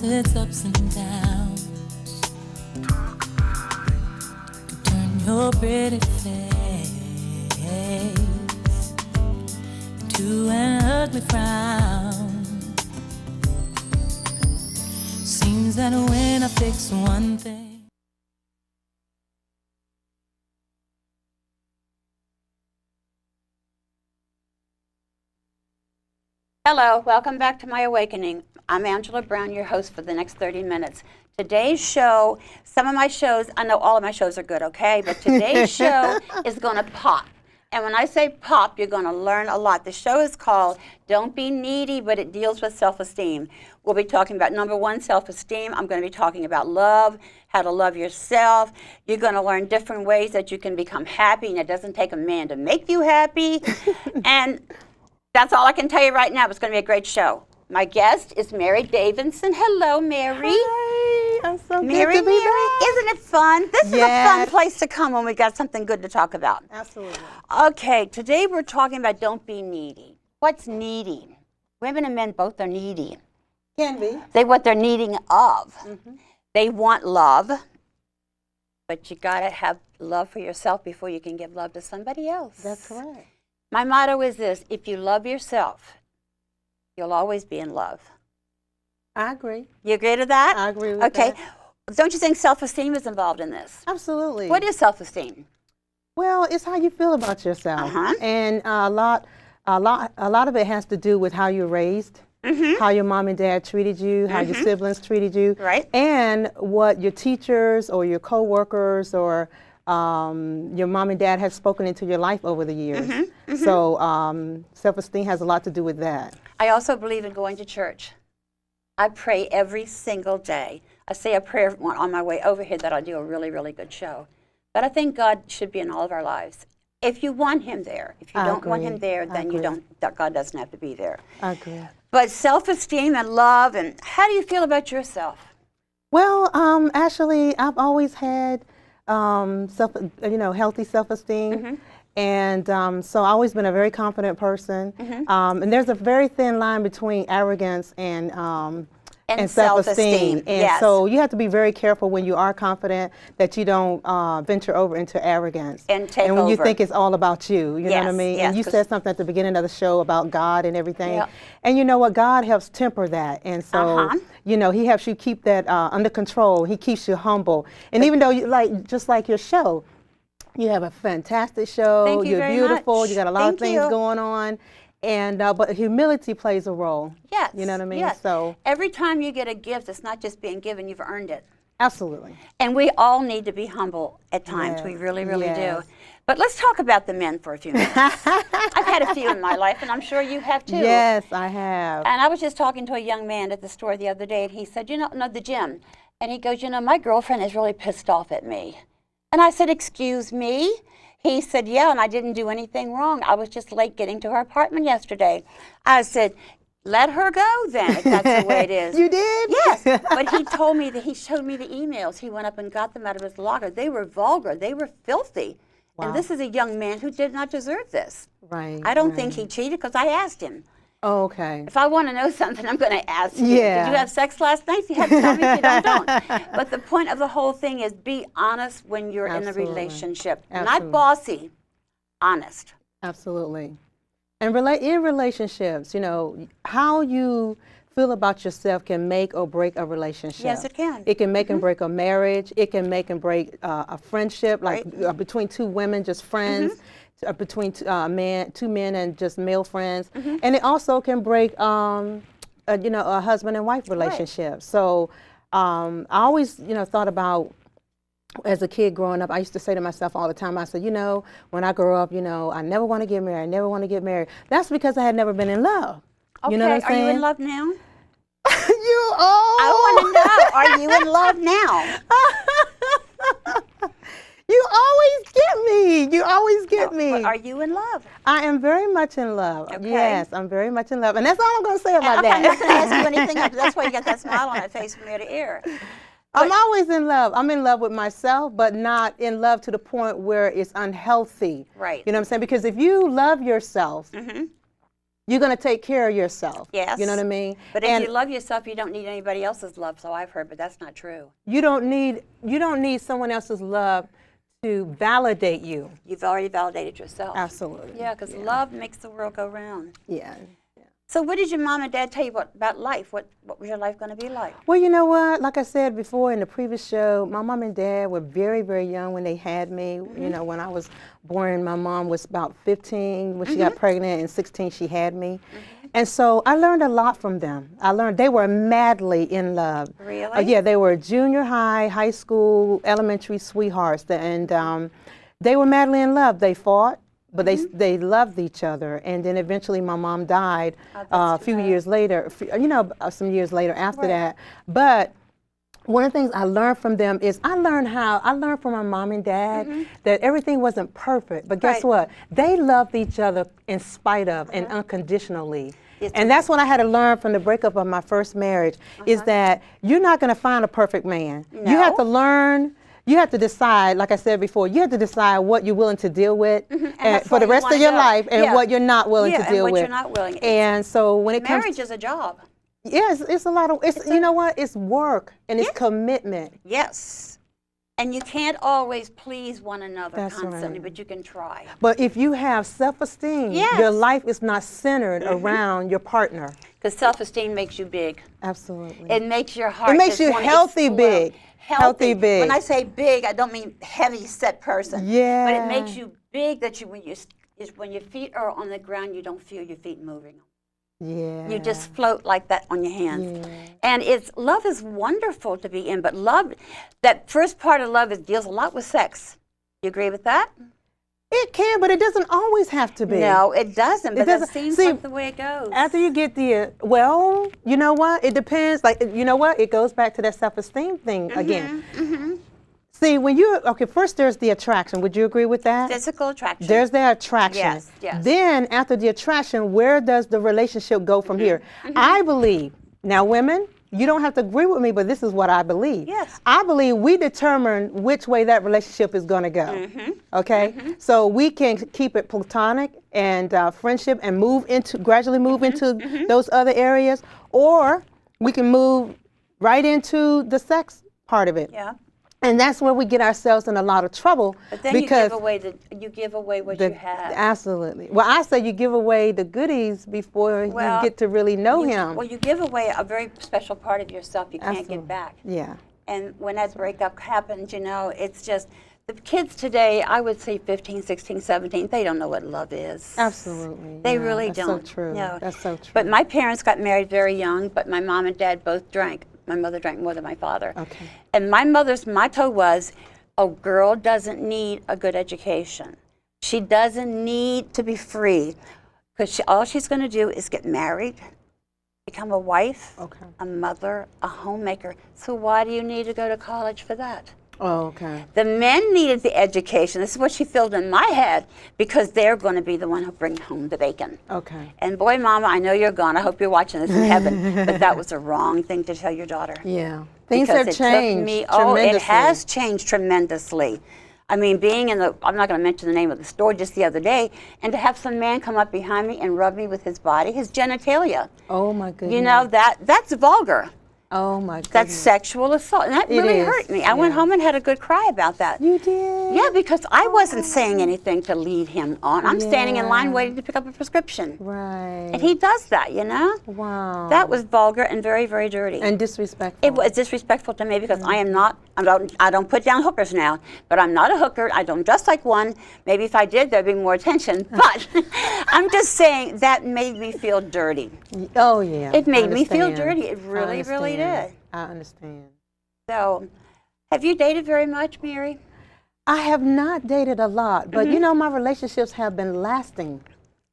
has its ups and downs. Turn your pretty face to an ugly frown. Seems that when I fix one thing. Hello, welcome back to My Awakening. I'm Angela Brown, your host for the next 30 minutes. Today's show, some of my shows, I know all of my shows are good, okay? But today's show is going to pop. And when I say pop, you're going to learn a lot. The show is called Don't Be Needy, but it deals with self-esteem. We'll be talking about, number one, self-esteem. I'm going to be talking about love, how to love yourself. You're going to learn different ways that you can become happy, and it doesn't take a man to make you happy. And that's all I can tell you right now. It's going to be a great show. My guest is Mary Davidson. Hello, Mary. Hi, I'm so Mary, good to be back. Isn't it fun? This is a fun place to come when we got something good to talk about. Absolutely. Okay, today we're talking about don't be needy. What's needy? Women and men both are needy. Can be. What they're needing of. Mm-hmm. They want love, but you got to have love for yourself before you can give love to somebody else. That's correct. My motto is this: if you love yourself, you'll always be in love. I agree. You agree to that? I agree with that. Okay. Don't you think self-esteem is involved in this? Absolutely. What is self-esteem? Well, it's how you feel about yourself, and a lot of it has to do with how you're raised, how your mom and dad treated you, how your siblings treated you, and what your teachers or your coworkers or your mom and dad have spoken into your life over the years. So self-esteem has a lot to do with that. I also believe in going to church. I pray every single day. I say a prayer on my way over here that I'll do a really, really good show. But I think God should be in all of our lives. If you want him there. If you don't want him there, then God doesn't have to be there. I agree. But self-esteem and love, and how do you feel about yourself? Well, actually, I've always had healthy self-esteem. And so I've always been a very confident person. And there's a very thin line between arrogance and self-esteem. And so you have to be very careful when you are confident that you don't venture over into arrogance. And when you think it's all about you, you know what I mean? And you said something at the beginning of the show about God and everything. And you know what? God helps temper that. And so, you know, he helps you keep that under control. He keeps you humble. And even though, just like your show, you have a fantastic show. Thank you You're beautiful. much. You got a lot of things going on. And but humility plays a role. Yes. You know what I mean? Yes. So every time you get a gift, it's not just being given, you've earned it. Absolutely. And we all need to be humble at times. We really, really do. But let's talk about the men for a few minutes. I've had a few in my life, and I'm sure you have too. Yes, I have. And I was just talking to a young man at the store the other day, and he said, the gym. And he goes, my girlfriend is really pissed off at me. And I said, excuse me? He said, yeah, and I didn't do anything wrong. I was just late getting to her apartment yesterday. I said, let her go then, if that's the way it is. You did? Yes. But he told me that he showed me the emails. He went up and got them out of his locker. They were vulgar. They were filthy. Wow. And this is a young man who did not deserve this. Right. I don't think he cheated because I asked him. Oh, okay. If I want to know something, I'm going to ask you. Yeah. Did you have sex last night? You have to tell me. If you don't. But the point of the whole thing is be honest when you're in a relationship. Not bossy, honest. Absolutely. And in relationships, how you feel about yourself can make or break a relationship. Yes, it can. It can make and break a marriage. It can make and break a friendship, like between two women, just friends. Between two men and just male friends, and it also can break, a husband and wife relationship. So, I always, thought about as a kid growing up. I used to say to myself all the time. I said, when I grow up, I never want to get married. I never want to get married. That's because I had never been in love. Okay. You know what I'm saying? Are you in love now? I want to know. Are you in love now? You always get me. You always get me. But are you in love? I am very much in love. Okay. Yes, I'm very much in love. And that's all I'm going to say about that. I'm not going to ask you anything else. That's why you got that smile on that face from ear to ear. I'm always in love. I'm in love with myself, but not in love to the point where it's unhealthy. Right. You know what I'm saying? Because if you love yourself, you're going to take care of yourself. Yes. You know what I mean? But if you love yourself, you don't need anybody else's love, so I've heard, but that's not true. You don't need someone else's love to validate you. You've already validated yourself. Absolutely. Yeah, because love makes the world go round. Yeah. So what did your mom and dad tell you about life? What was your life going to be like? Well, you know what? Like I said before in the previous show, my mom and dad were very, very young when they had me. You know, when I was born, my mom was about 15 when she got pregnant, and 16 she had me. And so I learned a lot from them. I learned they were madly in love. Really? Yeah, they were junior high, high school, elementary sweethearts, and they were madly in love. They fought, but they loved each other. And then eventually my mom died a few years later, you know, some years later after that. But one of the things I learned from them is I learned from my mom and dad that everything wasn't perfect. But guess what? They loved each other in spite of and unconditionally. And that's what I had to learn from the breakup of my first marriage, is that you're not going to find a perfect man. No. You have to learn. You have to decide, like I said before, you have to decide what you're willing to deal with for the rest of your life, and what you're not willing to deal with. and what you're not willing. And so when it comes marriage is a job. Yes, it's a lot of, you know what, it's work and it's commitment. Yes. And you can't always please one another constantly, right. but you can try. But if you have self-esteem, your life is not centered around your partner. Because self-esteem makes you big. Absolutely. It makes your heart. It makes you healthy big. Healthy big. When I say big, I don't mean heavy set person. Yeah. But it makes you big that when your feet are on the ground, you don't feel your feet moving. Yeah. You just float like that on your hands. Yeah. And love is wonderful to be in, but love, that first part of love deals a lot with sex. You agree with that? It can, but it doesn't always have to be. No, it doesn't, but doesn't. it seems See, like the way it goes. After you get well, you know what? It depends. Like, you know what? It goes back to that self-esteem thing again. See, first there's the attraction. Would you agree with that? Physical attraction. There's the attraction. Yes, yes. Then after the attraction, where does the relationship go from here? I believe, now women, you don't have to agree with me, but this is what I believe. Yes. I believe we determine which way that relationship is going to go. Okay? So we can keep it platonic and friendship and gradually move into those other areas, or we can move right into the sex part of it. Yeah. And that's where we get ourselves in a lot of trouble. But then because you give away what you have. Absolutely. Well, I say you give away the goodies before you get to really know him. Well, you give away a very special part of yourself you can't get back. Yeah. And when that breakup happens, you know, it's just, the kids today, I would say 15, 16, 17, they don't know what love is. Absolutely. They really that's don't. That's so true. No. That's so true. But my parents got married very young, but my mom and dad both drank. My mother drank more than my father. Okay. And my mother's motto was, a girl doesn't need a good education. She doesn't need to be free, because all she's going to do is get married, become a wife, a mother, a homemaker. So why do you need to go to college for that? Oh, okay. The men needed the education. This is what she filled in my head, because they're going to be the one who bring home the bacon. Okay. And boy, Mama, I know you're gone. I hope you're watching this in heaven. But that was a wrong thing to tell your daughter. Yeah. Things Because have changed it tremendously. has changed tremendously. I mean, being in I'm not going to mention the name of the store, just the other day, and to have some man come up behind me and rub me with his body, his genitalia. Oh, my goodness. You know, that's vulgar. Oh, my goodness. That's sexual assault, and that really hurt me. I went home and had a good cry about that. You did? Yeah, because I wasn't saying anything to lead him on. I'm standing in line waiting to pick up a prescription. Right. And he does that, you know? Wow. That was vulgar and very, very dirty. And disrespectful. It was disrespectful to me, because I don't put down hookers now, but I'm not a hooker. I don't dress like one. Maybe if I did, there'd be more attention. But I'm just saying that made me feel dirty. Oh, yeah. It made me feel dirty. It really, really did. I understand. So, have you dated very much, Mary? I have not dated a lot, but you know, my relationships have been lasting.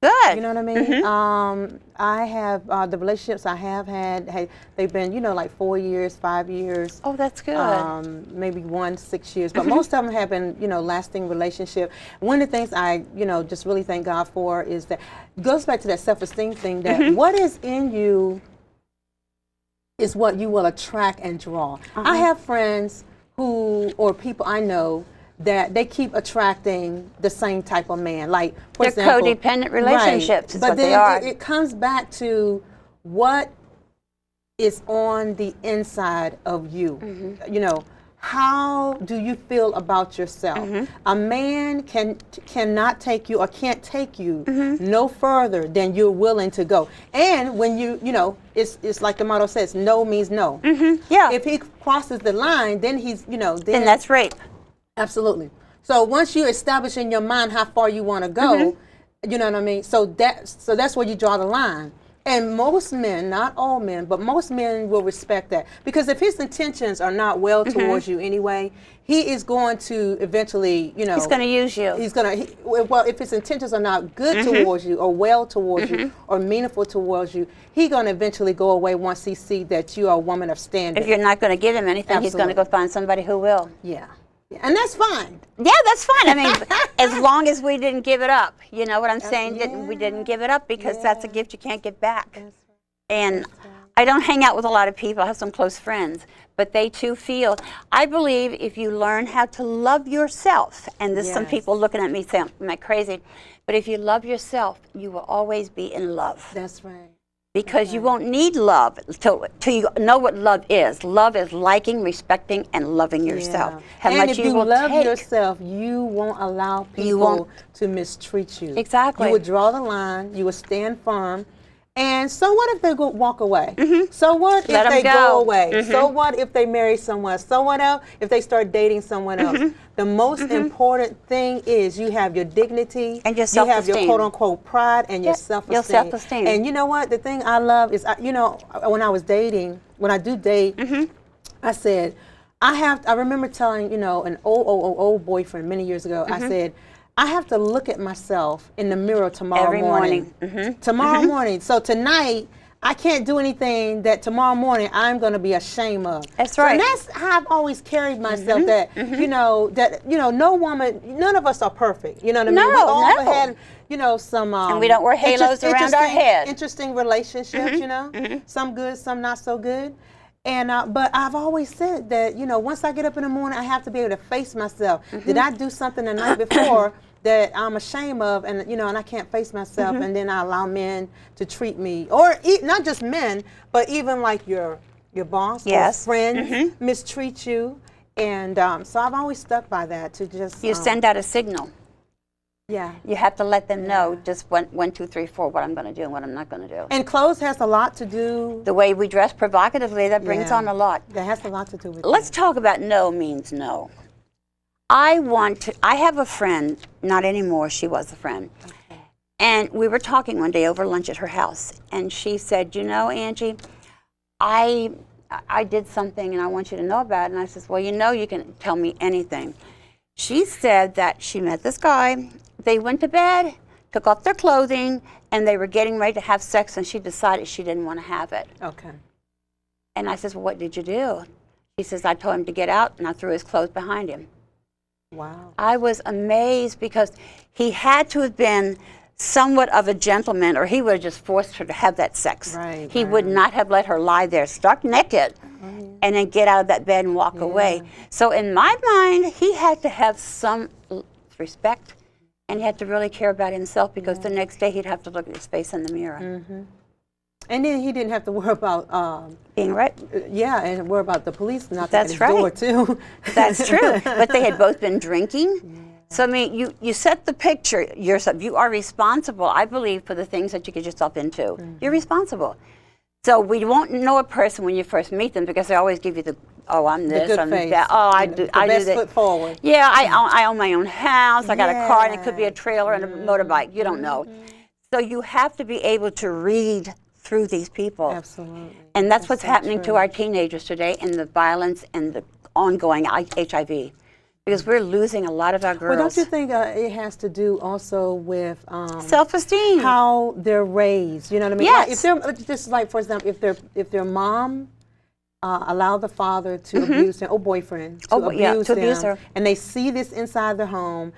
Good. You know what I mean? I have, the relationships I have had, they've been, you know, like 4 years, 5 years. Oh, that's good. Maybe 6 years, but most of them have been, you know, lasting relationship. One of the things I, you know, just really thank God for is that, it goes back to that self-esteem thing, that what is in you is what you will attract and draw. I have friends or people I know that they keep attracting the same type of man. Like, for They're example, codependent relationships. Is but what then they are. it comes back to what is on the inside of you. You know, how do you feel about yourself? A man cannot take you or can't take you no further than you're willing to go. And when you know, it's like the motto says, no means no. Yeah. If he crosses the line, then he's, you know, Then that's rape. absolutely. So once you establish in your mind how far you want to go, you know what I mean? So that's where you draw the line. And most men, not all men, but most men will respect that. Because if his intentions are not well towards you anyway, he is going to eventually, you know. He's going to use you. He's going to, well, if his intentions are not good towards you or well towards you or meaningful towards you, he's going to eventually go away once he sees that you are a woman of standard. If you're not going to give him anything, he's going to go find somebody who will. Yeah. And that's fine. Yeah, that's fine. I mean, as long as we didn't give it up. You know what I'm saying? We didn't give it up because that's a gift you can't get back. And I don't hang out with a lot of people. I have some close friends. But they too feel, I believe if you learn how to love yourself, and there's some people looking at me saying, am I crazy? But if you love yourself, you will always be in love. That's right. Because you won't need love till you know what love is. Love is liking, respecting, and loving yourself. How and much if you will love take. yourself, you won't allow people to mistreat you. Exactly. You would draw the line. You would stand firm. And so what if they walk away? So what if they go away? So what if they marry someone? So what else if they start dating someone else? The most important thing is you have your dignity. And your self-esteem. You have your quote-unquote pride and your self-esteem. Your self-esteem. And you know what? The thing I love is, you know, when I was dating, when I do date, I said, I remember telling, you know, an old boyfriend many years ago, I said, I have to look at myself in the mirror tomorrow morning. Tomorrow morning. So tonight, I can't do anything that tomorrow morning I'm going to be ashamed of. That's right. And that's how I've always carried myself. That you know, no woman, none of us are perfect. You know what I mean? We all had, you know, some. And we don't wear halos around our head. Interesting relationships. You know, some good, some not so good. And but I've always said that, you know, once I get up in the morning, I have to be able to face myself. Did I do something the night before that I'm ashamed of, and you know, and I can't face myself, and then I allow men to treat me, or not just men, but even like your boss or friends mistreat you, and so I've always stuck by that to just. You send out a signal. Yeah. You have to let them know just 1, 2, 3, 4 what I'm going to do and what I'm not going to do. And clothes has a lot to do. The way we dress provocatively, that brings on a lot. That has a lot to do with. Let's talk about no means no. I have a friend, not anymore, she was a friend. Okay. And we were talking one day over lunch at her house, and she said, you know, Angie, I did something and I want you to know about it. And I said, well, you know, you can tell me anything. She said that she met this guy, they went to bed, took off their clothing, and they were getting ready to have sex, and she decided she didn't want to have it. Okay. And I said, well, what did you do? She says, I told him to get out, and I threw his clothes behind him. Wow. I was amazed because he had to have been somewhat of a gentleman, or he would have just forced her to have that sex. Right, he would not have let her lie there stark naked and then get out of that bed and walk away. So in my mind, he had to have some respect, and he had to really care about himself, because the next day he'd have to look at his face in the mirror. And then he didn't have to worry about being right. Yeah, and worry about the police knocking That's at his door too. That's true. But they had both been drinking. So I mean, you set the picture yourself. You are responsible, I believe, for the things that you get yourself into. You're responsible. So we won't know a person when you first meet them, because they always give you the, oh, I'm this, I'm that. Oh, I do best that. Foot forward. Yeah, I own my own house. I got a car, and it could be a trailer and a motorbike. You don't know. So you have to be able to read through these people. Absolutely. And that's what's happening to our teenagers today, and the violence and the ongoing HIV. Because we're losing a lot of our girls. Well, don't you think it has to do also with self-esteem? How they're raised. You know what I mean? Yes. Like if they're just like, for example, if their mom allowed the father to abuse them, or boyfriend to abuse them, abuse her, and they see this inside the home,